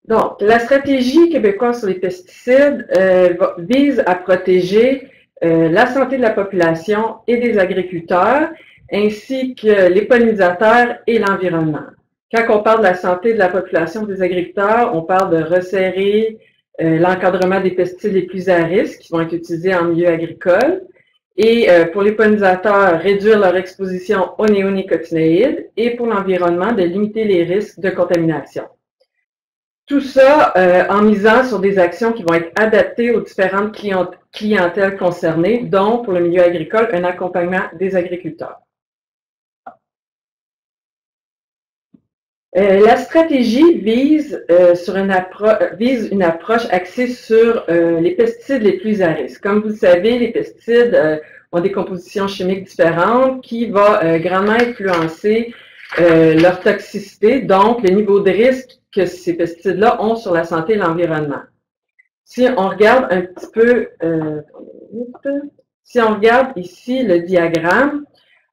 Donc, la stratégie québécoise sur les pesticides vise à protéger la santé de la population et des agriculteurs, ainsi que les pollinisateurs et l'environnement. Quand on parle de la santé de la population des agriculteurs, on parle de resserrer l'encadrement des pesticides les plus à risque qui vont être utilisés en milieu agricole. Et pour les pollinisateurs, réduire leur exposition aux néonicotinoïdes. Et pour l'environnement, de limiter les risques de contamination. Tout ça en misant sur des actions qui vont être adaptées aux différentes clientèles concernées, dont pour le milieu agricole, un accompagnement des agriculteurs. La stratégie vise une approche axée sur les pesticides les plus à risque. Comme vous le savez, les pesticides ont des compositions chimiques différentes qui vont grandement influencer leur toxicité, donc le niveau de risque que ces pesticides-là ont sur la santé et l'environnement. Si on regarde un petit peu, si on regarde ici le diagramme,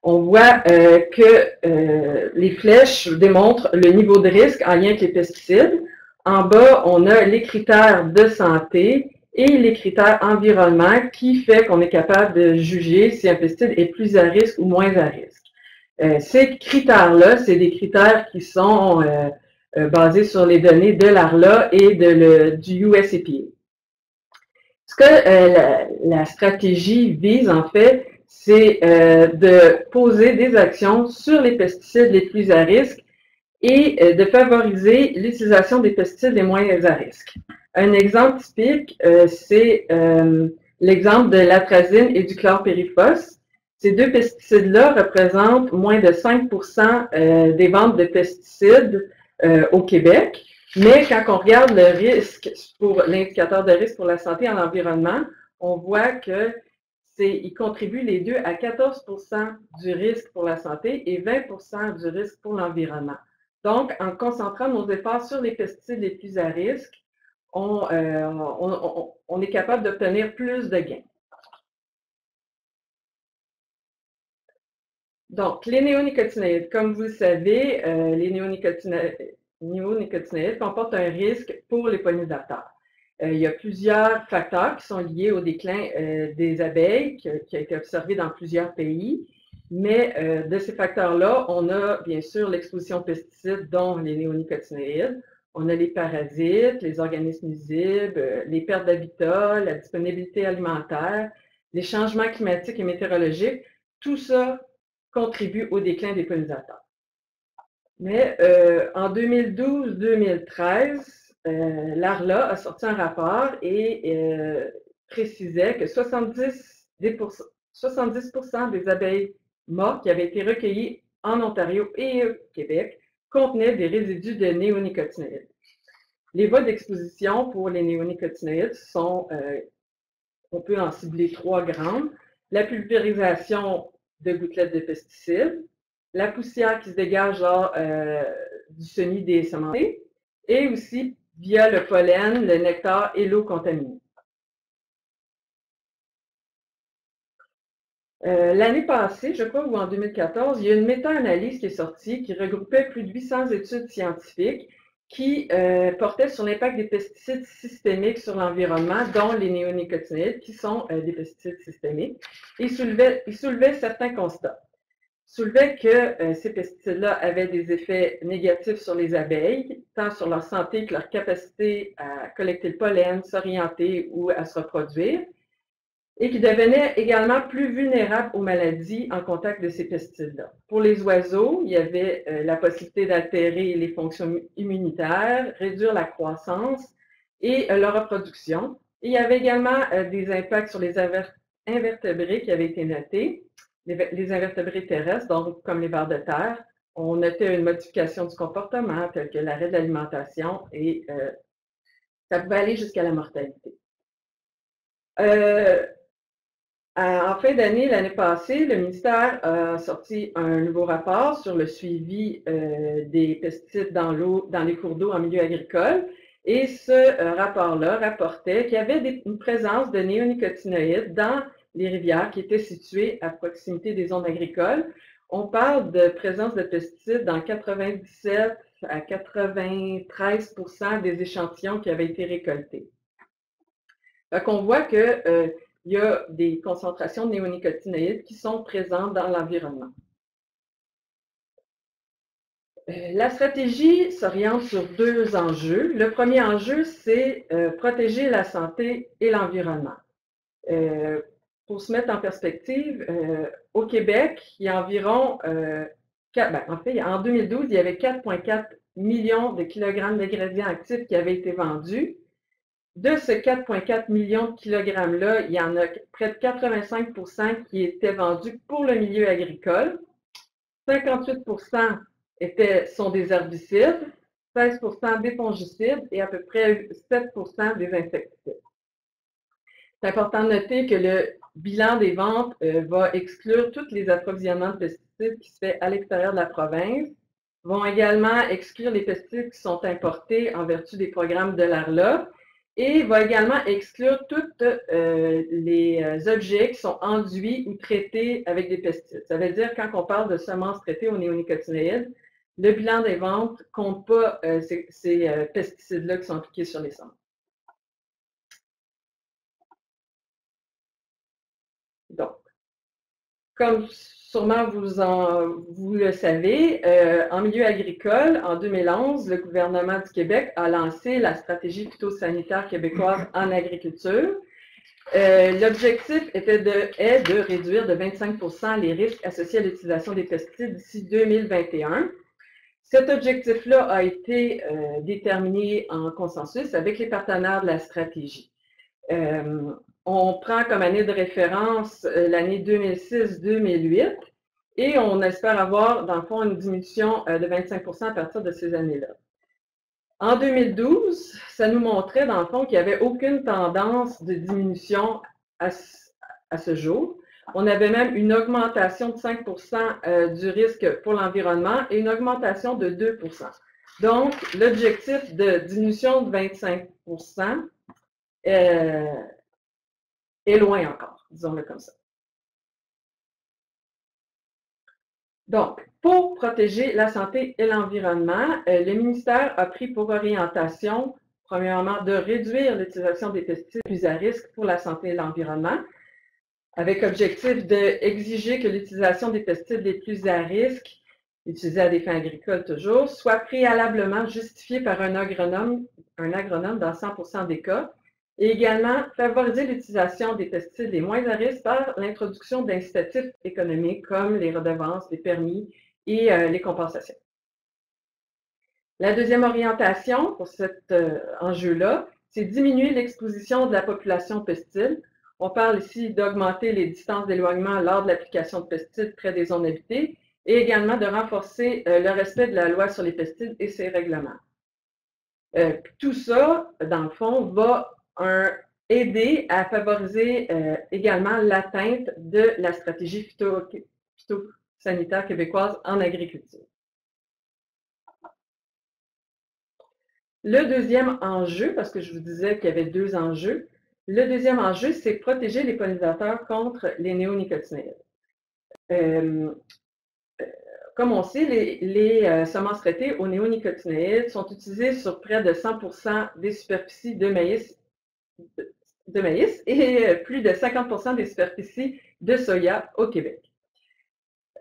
on voit que les flèches démontrent le niveau de risque en lien avec les pesticides. En bas, on a les critères de santé et les critères environnement qui fait qu'on est capable de juger si un pesticide est plus à risque ou moins à risque. Ces critères-là, c'est des critères qui sont basés sur les données de l'ARLA et du USEPA. Ce que la stratégie vise, en fait, c'est de poser des actions sur les pesticides les plus à risque et de favoriser l'utilisation des pesticides les moins à risque. Un exemple typique, c'est l'exemple de l'atrazine et du chlorpyrifos. Ces deux pesticides-là représentent moins de 5% des ventes de pesticides au Québec. Mais quand on regarde le risque pour l'indicateur de risque pour la santé et l'environnement, on voit que ils contribuent les deux à 14% du risque pour la santé et 20% du risque pour l'environnement. Donc, en concentrant nos efforts sur les pesticides les plus à risque, on est capable d'obtenir plus de gains. Donc, les néonicotinoïdes, comme vous le savez, les néonicotinoïdes comportent un risque pour les pollinisateurs. Il y a plusieurs facteurs qui sont liés au déclin des abeilles qui a été observé dans plusieurs pays. Mais de ces facteurs-là, on a bien sûr l'exposition aux pesticides, dont les néonicotinoïdes. On a les parasites, les organismes nuisibles, les pertes d'habitat, la disponibilité alimentaire, les changements climatiques et météorologiques. Tout ça contribue au déclin des pollinisateurs. Mais en 2012-2013, l'ARLA a sorti un rapport et précisait que 70% des abeilles mortes qui avaient été recueillies en Ontario et au Québec contenaient des résidus de néonicotinoïdes. Les voies d'exposition pour les néonicotinoïdes sont, on peut en cibler 3 grandes. La pulvérisation de gouttelettes de pesticides, la poussière qui se dégage lors du semis des semenciers, et aussi via le pollen, le nectar et l'eau contaminée. L'année passée, je crois, ou en 2014, il y a une méta-analyse qui est sortie qui regroupait plus de 800 études scientifiques qui portaient sur l'impact des pesticides systémiques sur l'environnement, dont les néonicotinoïdes, qui sont des pesticides systémiques, et soulevait certains constats. Soulevait que ces pesticides-là avaient des effets négatifs sur les abeilles, tant sur leur santé que leur capacité à collecter le pollen, s'orienter ou à se reproduire, et qui devenaient également plus vulnérables aux maladies en contact de ces pesticides-là. Pour les oiseaux, il y avait la possibilité d'altérer les fonctions immunitaires, réduire la croissance et leur reproduction. Et il y avait également des impacts sur les invertébrés qui avaient été notés, les invertébrés terrestres, donc comme les vers de terre. On notait une modification du comportement, telle que l'arrêt de l'alimentation, et ça pouvait aller jusqu'à la mortalité. En fin d'année, l'année passée, le ministère a sorti un nouveau rapport sur le suivi des pesticides dans l'eau, dans les cours d'eau en milieu agricole. Et ce rapport-là rapportait qu'il y avait une présence de néonicotinoïdes dans les rivières qui étaient situées à proximité des zones agricoles. On parle de présence de pesticides dans 97 à 93% des échantillons qui avaient été récoltés. Donc, on voit qu'il y a des concentrations de néonicotinoïdes qui sont présentes dans l'environnement. La stratégie s'oriente sur deux enjeux. Le premier enjeu, c'est protéger la santé et l'environnement. Pour se mettre en perspective, au Québec, il y a environ, en 2012, il y avait 4,4 millions de kilogrammes d'ingrédients actifs qui avaient été vendus. De ce 4,4 millions de kilogrammes-là, il y en a près de 85% qui étaient vendus pour le milieu agricole, 58% sont des herbicides, 16% des fongicides et à peu près 7% des insecticides. C'est important de noter que le bilan des ventes va exclure tous les approvisionnements de pesticides qui se fait à l'extérieur de la province, vont également exclure les pesticides qui sont importés en vertu des programmes de l'ARLA et va également exclure tous les objets qui sont enduits ou traités avec des pesticides. Ça veut dire quand on parle de semences traitées aux néonicotinoïdes, le bilan des ventes ne compte pas ces pesticides-là qui sont appliqués sur les semences. Donc, comme sûrement vous le savez, en milieu agricole, en 2011, le gouvernement du Québec a lancé la stratégie phytosanitaire québécoise en agriculture. L'objectif est de réduire de 25% les risques associés à l'utilisation des pesticides d'ici 2021. Cet objectif-là a été déterminé en consensus avec les partenaires de la stratégie. On prend comme année de référence l'année 2006-2008 et on espère avoir, dans le fond, une diminution de 25% à partir de ces années-là. En 2012, ça nous montrait, dans le fond, qu'il n'y avait aucune tendance de diminution à ce jour. On avait même une augmentation de 5% du risque pour l'environnement et une augmentation de 2%. Donc, l'objectif de diminution de 25% est loin encore, disons-le comme ça. Donc, pour protéger la santé et l'environnement, le ministère a pris pour orientation, premièrement, de réduire l'utilisation des pesticides plus à risque pour la santé et l'environnement, avec objectif d'exiger que l'utilisation des pesticides les plus à risque, utilisés à des fins agricoles toujours, soit préalablement justifiée par un agronome dans 100% des cas, et également favoriser l'utilisation des pesticides les moins à risque par l'introduction d'incitatifs économiques comme les redevances, les permis et les compensations. La deuxième orientation pour cet enjeu-là, c'est diminuer l'exposition de la population aux pesticides. On parle ici d'augmenter les distances d'éloignement lors de l'application de pesticides près des zones habitées et également de renforcer le respect de la loi sur les pesticides et ses règlements. Tout ça, dans le fond, va aider à favoriser également l'atteinte de la stratégie phytosanitaire québécoise en agriculture. Le deuxième enjeu, parce que je vous disais qu'il y avait deux enjeux, le deuxième enjeu, c'est protéger les pollinisateurs contre les néonicotinoïdes. Comme on sait, les semences traitées aux néonicotinoïdes sont utilisées sur près de 100% des superficies de maïs et plus de 50% des superficies de soya au Québec.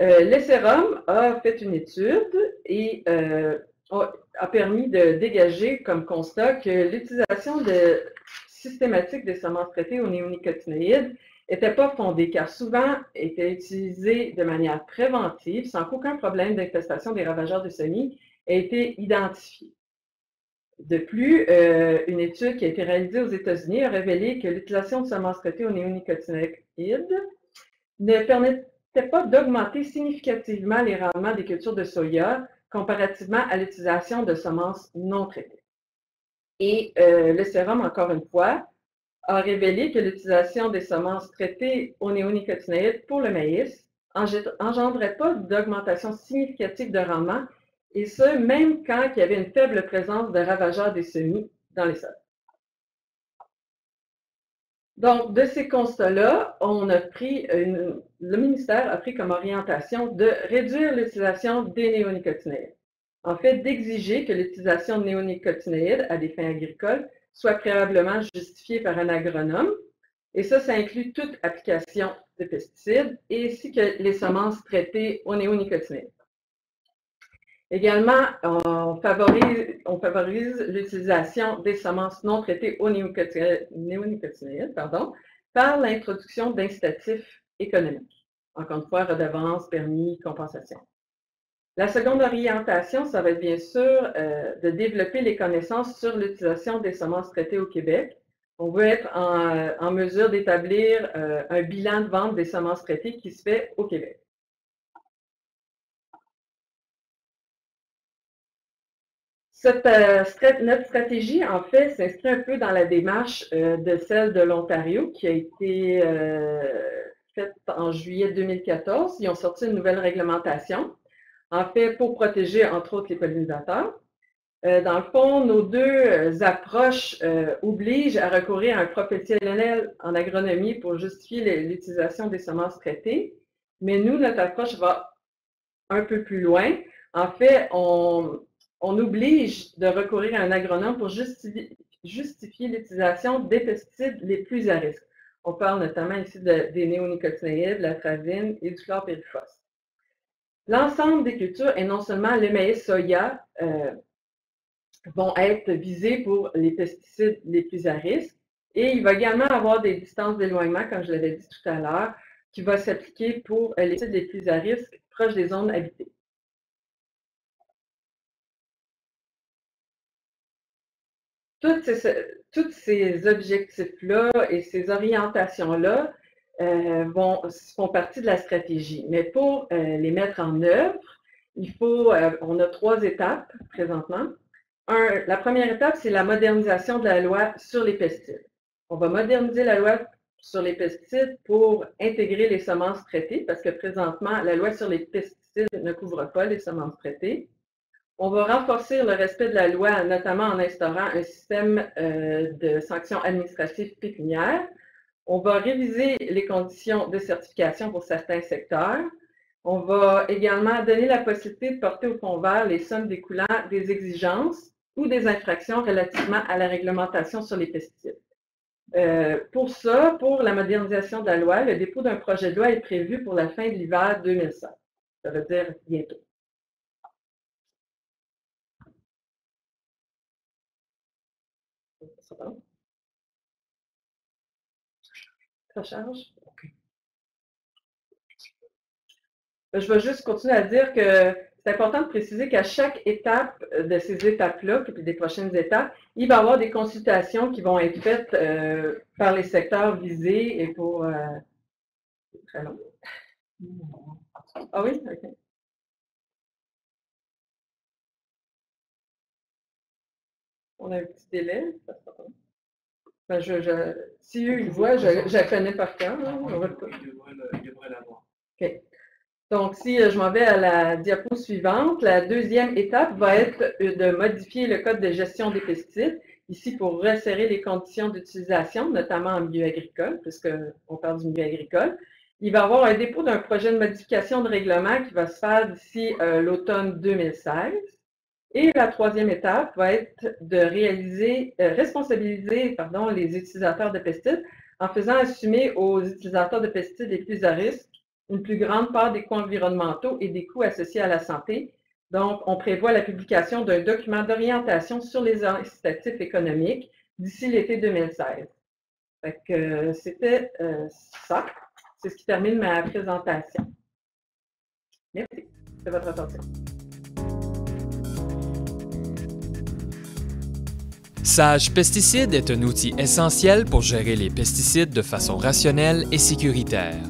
Le Sérum a fait une étude et a permis de dégager comme constat que l'utilisation systématique des semences traitées aux néonicotinoïdes n'était pas fondée, car souvent était utilisée de manière préventive sans qu'aucun problème d'infestation des ravageurs de semis ait été identifié. De plus, une étude qui a été réalisée aux États-Unis a révélé que l'utilisation de semences traitées aux néonicotinoïdes ne permettait pas d'augmenter significativement les rendements des cultures de soya comparativement à l'utilisation de semences non traitées. Et le sérum, encore une fois, a révélé que l'utilisation des semences traitées aux néonicotinoïdes pour le maïs n'engendrait pas d'augmentation significative de rendement, et ce, même quand il y avait une faible présence de ravageurs des semis dans les sols. Donc, de ces constats-là, le ministère a pris comme orientation de réduire l'utilisation des néonicotinoïdes. en fait, d'exiger que l'utilisation de néonicotinoïdes à des fins agricoles soit préalablement justifiée par un agronome. Et ça inclut toute application de pesticides ainsi que les semences traitées aux néonicotinoïdes. Également, on favorise l'utilisation des semences non traitées aux néonicotinoïdes par l'introduction d'incitatifs économiques. Encore une fois, redevance, permis, compensation. La seconde orientation, ça va être bien sûr de développer les connaissances sur l'utilisation des semences traitées au Québec. On veut être en mesure d'établir un bilan de vente des semences traitées qui se fait au Québec. Notre stratégie, en fait, s'inscrit un peu dans la démarche de celle de l'Ontario qui a été faite en juillet 2014. Ils ont sorti une nouvelle réglementation, en fait, pour protéger, entre autres, les pollinisateurs. Dans le fond, nos deux approches obligent à recourir à un professionnel en agronomie pour justifier l'utilisation des semences traitées. Mais nous, notre approche va un peu plus loin. En fait, on oblige de recourir à un agronome pour justifier l'utilisation des pesticides les plus à risque. On parle notamment ici des néonicotinoïdes, de l'atrazine et du chlorpyrifos. L'ensemble des cultures, et non seulement le maïs, soya, vont être visés pour les pesticides les plus à risque. Et il va également avoir des distances d'éloignement, comme je l'avais dit tout à l'heure, qui va s'appliquer pour les pesticides les plus à risque proches des zones habitées. Tous ces objectifs-là et ces orientations-là font partie de la stratégie. Mais pour les mettre en œuvre, on a 3 étapes présentement. La première étape, c'est la modernisation de la loi sur les pesticides. On va moderniser la loi sur les pesticides pour intégrer les semences traitées, parce que présentement, la loi sur les pesticides ne couvre pas les semences traitées. On va renforcer le respect de la loi, notamment en instaurant un système de sanctions administratives pécuniaires. On va réviser les conditions de certification pour certains secteurs. On va également donner la possibilité de porter au fond vert les sommes découlant des exigences ou des infractions relativement à la réglementation sur les pesticides. Pour ça, pour la modernisation de la loi, le dépôt d'un projet de loi est prévu pour la fin de l'hiver 2016. Ça veut dire bientôt. Ça charge? OK. Je vais juste continuer à dire que c'est important de préciser qu'à chaque étape de ces étapes-là, puis des prochaines étapes, il va y avoir des consultations qui vont être faites par les secteurs visés et pour... c'est très long. Ah oui? OK. On a un petit délai. Ben, si eux, ils voient, je la connais par cœur. Ils devraient l'avoir. OK. Donc, si je m'en vais à la diapo suivante, la deuxième étape va être de modifier le code de gestion des pesticides, ici pour resserrer les conditions d'utilisation, notamment en milieu agricole, puisqu'on parle du milieu agricole. Il va y avoir un dépôt d'un projet de modification de règlement qui va se faire d'ici l'automne 2016. Et la troisième étape va être de responsabiliser les utilisateurs de pesticides en faisant assumer aux utilisateurs de pesticides les plus à risque une plus grande part des coûts environnementaux et des coûts associés à la santé. Donc, on prévoit la publication d'un document d'orientation sur les incitatifs économiques d'ici l'été 2016. Fait que c'était ça. C'est ce qui termine ma présentation. Merci de votre attention. Sage Pesticides est un outil essentiel pour gérer les pesticides de façon rationnelle et sécuritaire.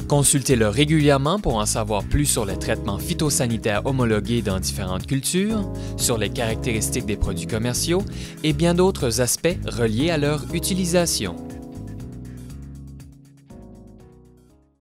Consultez-le régulièrement pour en savoir plus sur les traitements phytosanitaires homologués dans différentes cultures, sur les caractéristiques des produits commerciaux et bien d'autres aspects reliés à leur utilisation.